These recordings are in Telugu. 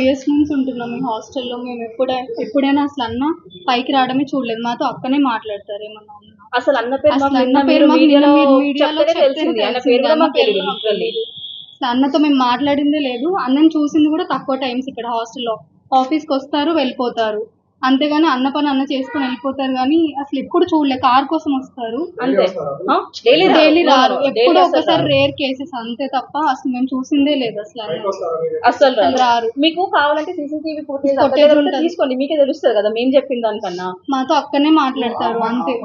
ఇయర్స్ నుంచి ఉంటున్నాం ఈ హాస్టల్లో. మేము ఎప్పుడైనా అసలు అన్న పైకి రావడమే చూడలేదు. మాతో అక్కనే మాట్లాడతారు ఏమన్నా ఉన్నా. అసలు అన్న పేరు మాకు మీడియాలో తెలిసింది. ఆయన పేరు కూడా మాకు తెలియదు. అసలు అన్నతో మేము మాట్లాడిందే లేదు. అన్నని చూసింది కూడా తక్కువ టైమ్స్. ఇక్కడ హాస్టల్లో ఆఫీస్కి వస్తారు వెళ్ళిపోతారు, అంతేగాని అన్న పని అన్న చేసుకుని వెళ్ళిపోతారు. కానీ అసలు ఎప్పుడు చూడలే. కార్ కోసం వస్తారు అంతే, డైలీ రారు. ఎప్పుడు ఒకసారి రేర్ కేసెస్ అంతే తప్ప అసలు మేము చూసిందే లేదు. అసలు రారు. మీకు కావాలంటే సీసీటీవీ ఫుటేజ్ తీసుకోండి, మీకే తెలుస్తుంది కదా మేము చెప్పిన దానికన్నా. మాతో అక్కనే మాట్లాడతారు అంతే.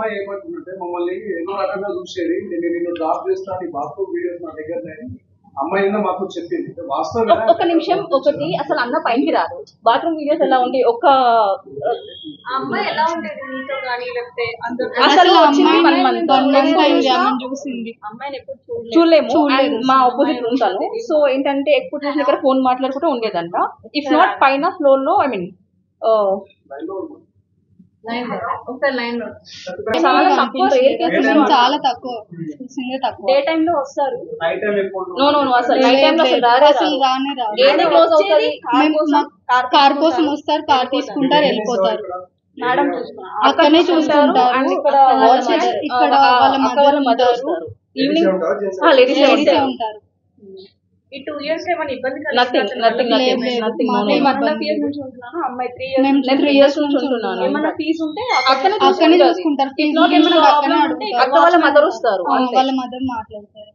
ఒక్క నిమిషం. ఒకటి అసలు అన్న పైకి రాదు. బాత్రూమ్ వీడియోస్ ఎలా ఉంటాయి? ఒక అమ్మాయి ఎలా ఉండేది మీతో కానీ లేకపోతే అసలు చూసింది అమ్మాయిని ఎప్పుడు చూడలేము. మా ఆపోజిట్ ఉంటాను. సో ఏంటంటే ఎక్కువ చూసిన దగ్గర ఫోన్ మాట్లాడుకుంటూ ఉండేదంట. ఇఫ్ నాట్ పైన ఫ్లోర్ లో, ఐ మీన్ చాలా తక్కువ. డే టైమ్ లో వస్తారు. కార్ కోసం వస్తారు, కార్ తీసుకుంటారు వెళ్ళిపోతారు. మేడం అక్కడనే చూసుకుంటారు. ఇక్కడ వాళ్ళ మదర్ వస్తారు. ఈవినింగ్ లేడీస్ ఉంటారు. ఈ 2 years ఏమైనా ఇబ్బంది అమ్మాయి 3 years నుంచి ఉంటున్నాను. ఏమైనా ఫీజు ఉంటే అక్కడనే చూసుకుంటారు. అక్క వాళ్ళ మదర్ వస్తారు, వాళ్ళ మదర్ మాట్లాడతారు.